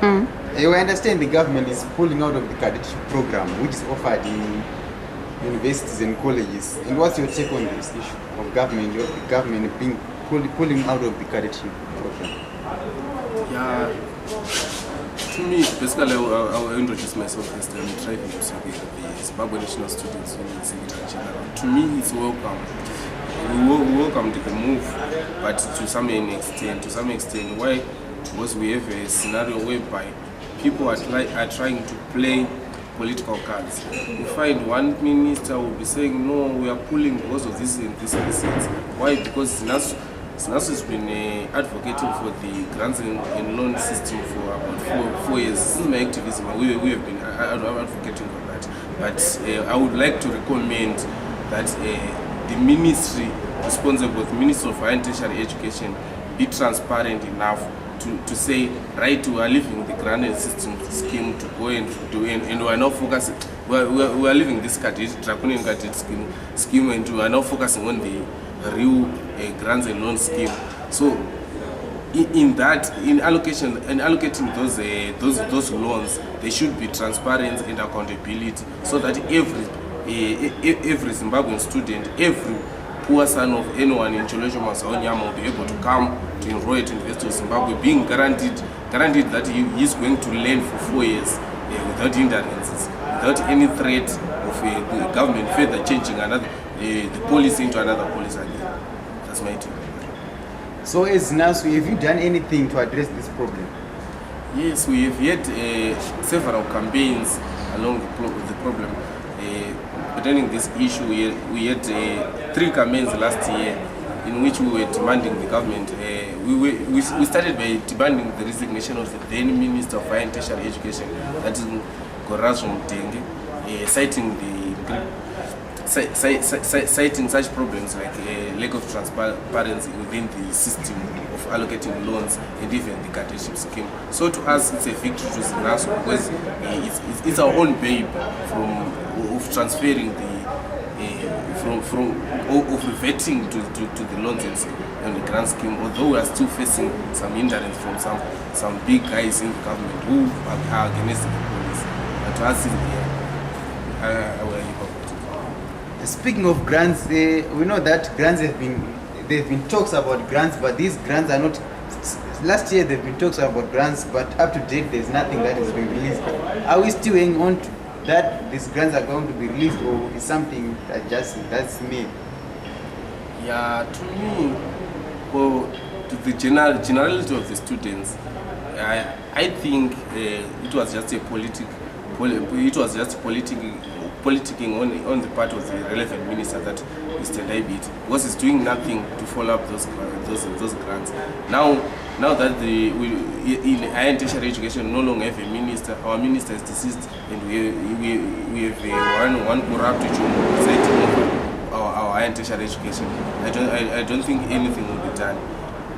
You understand the government is pulling out of the cadetship program, which is offered in universities and colleges. And what's your take on this issue of the government being pulling out of the cadetship program? Yeah, to me, basically, I will introduce myself first and try to the Zimbabwe National Students Union Secretary General. To me, it's welcome. We welcome the move, but to some extent, why? Because we have a scenario whereby people are trying to play political cards. You find one minister will be saying, no, we are pulling because of this and this and this. Why? Because Zinasu has been advocating for the grants and loan system for about 4 years. Since my activism, we have been advocating for that. But I would like to recommend that the ministry responsible, the Ministry of Higher and Tertiary Education, be transparent enough to say, right, we are leaving the grant system scheme to go and do, and we are now focusing, we are leaving this draconian cadet scheme, and we are now focusing on the real grants and loan scheme. So in allocating those loans, there should be transparency and accountability, so that every Zimbabwean student, every poor son of anyone in Cholosho Masaonyama will be able to come to enroll at University of Zimbabwe, being guaranteed that he is going to learn for 4 years without hindrances, without any threat of the government further changing the policy into another policy again. That's my take. So, as Zinasu, have you done anything to address this problem? Yes, we have had several campaigns along the problem. Pertaining this issue, we had 3 campaigns last year in which we were demanding the government. We started by demanding the resignation of the then Minister of Higher and Tertiary Education, that is Gorazon Denge, citing such problems like lack of transparency within the system of allocating loans and even the cadetship scheme. So to us, it's a victory to Zinasu, because it's our own baby of transferring of reverting to the loans and the grant scheme, although we are still facing some hindrance from some big guys in the government who are against the police. But to us, speaking of grants, we know that grants there have been talks about grants, but these grants are not. Last year there have been talks about grants, but up to date there's nothing that has been released. Are we still hanging on to that these grants are going to be released, or is something that's me? Yeah, to me, or to the generality of the students, I think it was just politicking on the part of the relevant minister, that Mr. David, because he's doing nothing to follow up those grants. Now that in higher and tertiary education no longer have a minister, our minister is deceased, and we have one corrupt presiding over our higher and tertiary education. I don't think anything will be done.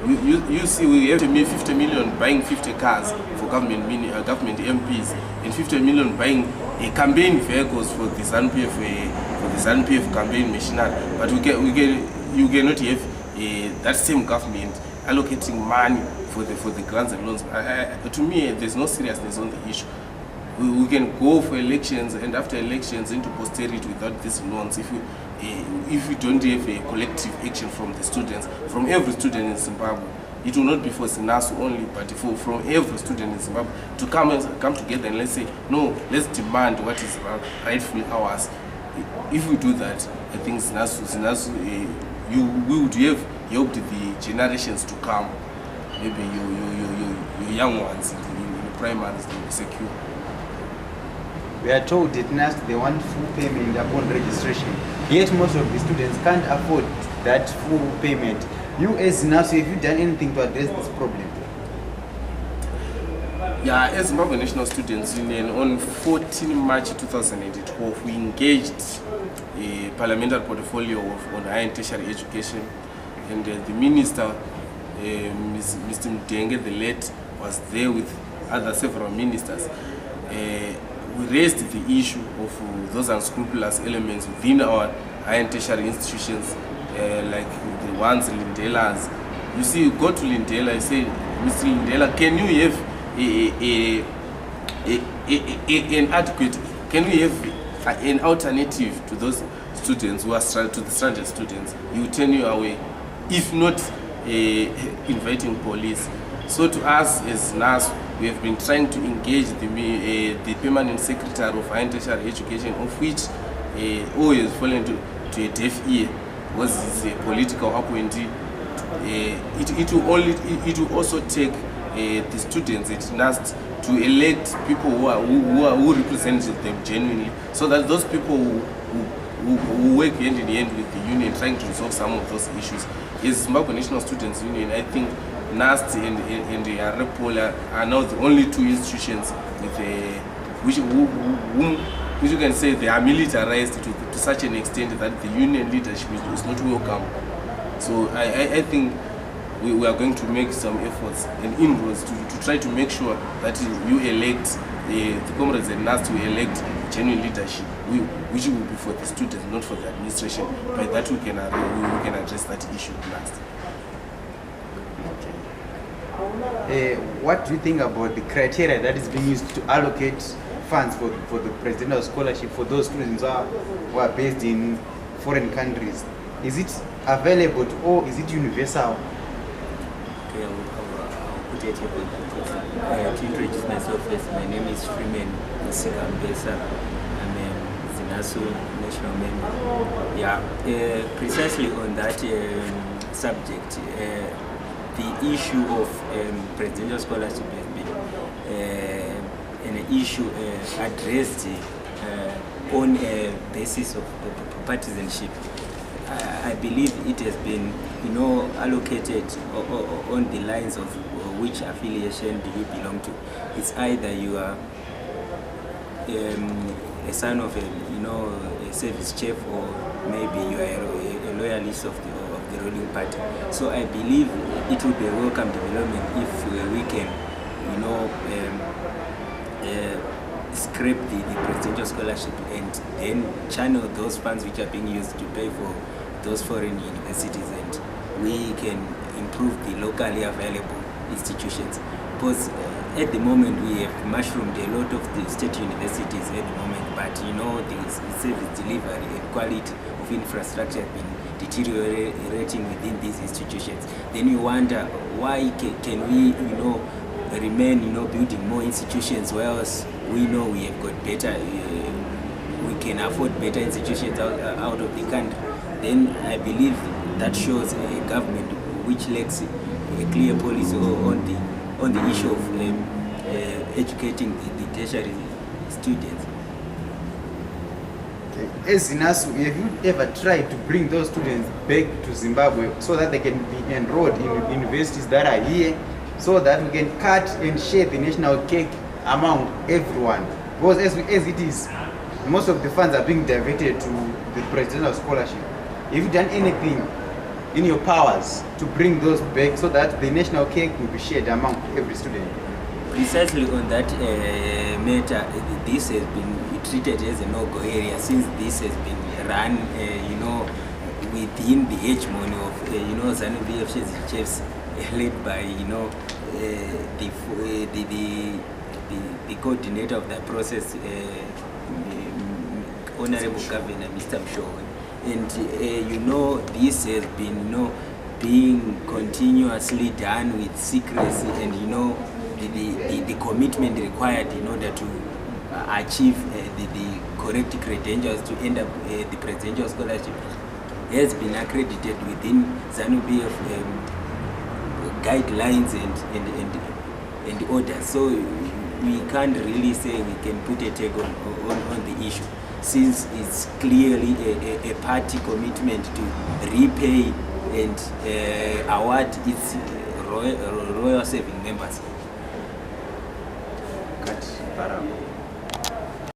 You see, we have 50 million buying 50 cars for government MPs, and 50 million buying campaign vehicles for the ZANU-PF campaign machinery. But you cannot have that same government allocating money for the grants and loans. To me, there's no seriousness on the issue. We can go for elections, and after elections into posterity without these loans, if we don't have a collective action from the students, from every student in Zimbabwe. It will not be for Zinasu only, but from every student in Zimbabwe to come together and let's say, no, let's demand what is rightfully ours. If we do that, I think Zinasu, we would have helped the generations to come. Maybe your young ones in the primaries, they will be secure. We are told that NAST they want full payment upon registration. Yet most of the students can't afford that full payment. You as Zinasu, have you done anything to address this problem? Yeah, as Zimbabwe National Students Union, on 14 March 2012, we engaged a parliamentary portfolio on higher and tertiary education, and the minister, Mr. Mdenge, the late, was there with several ministers. We raised the issue of those unscrupulous elements within our higher and tertiary institutions, like the ones Lindela's. You see, you go to Lindela, you say, Mr. Lindela, can you have an adequate, can we have an alternative to those students who are to the stranded students? You turn you away, if not inviting police. So to us as Zinasu, we have been trying to engage the permanent secretary of higher tertiary education, of which always fallen to a deaf ear, was a political appointee. It will also take the students at NAST to elect people who represent them genuinely, so that those people who work hand in hand with the union trying to resolve some of those issues. As Zimbabwe National Students Union, I think NAST and the REPOL are now the only two institutions with which you can say they are militarized to such an extent that the union leadership is not welcome. So I think we are going to make some efforts and inroads to try to make sure that you elect the comrades and NAST to elect genuine leadership, which will be for the students, not for the administration. By that we can address that issue last. What do you think about the criteria that is being used to allocate funds for the presidential scholarship for those students who are based in foreign countries? Is it available or is it universal? Okay, I'll put it here. To introduce myself first, my name is Freeman Sikambesa. I'm a Zinasu national member. Yeah, precisely on that subject, the issue of presidential scholarship has been an issue addressed on a basis of partisanship. I believe it has been, allocated on the lines of which affiliation do you belong to. It's either you are a son of a service chief, or maybe you are a loyalist of the ruling party. So I believe it would be a welcome development if we can, scrape the presidential scholarship and then channel those funds which are being used to pay for those foreign universities, and we can improve the locally available institutions. Because at the moment we have mushroomed a lot of the state universities at the moment, but the service delivery and quality of infrastructure have been deteriorating within these institutions. Then you wonder, why can we remain building more institutions, whereas we know we have got better, we can afford better institutions out of the country. Then I believe that shows a government which lacks a clear policy on the issue of educating the tertiary students. Okay. As Zinasu, have you ever tried to bring those students back to Zimbabwe so that they can be enrolled in universities that are here, so that we can cut and share the national cake among everyone? Because as it is, most of the funds are being diverted to the presidential scholarship. Have you done anything in your powers to bring those back so that the national cake will be shared among every student? Precisely on that matter, this has been treated as a no-go area, since this has been run, within the hegemony of, ZANU-PF chiefs, led by, the coordinator of that process, Honorable Governor Mr. Mshowe. And this has been being continuously done with secrecy, and the commitment required in order to achieve the correct credentials to end up the presidential scholarship has been accredited within ZANU-PF guidelines and orders. So we can't really say we can put a tag on the issue, since it's clearly a party commitment to repay and award its royal serving members. Cut.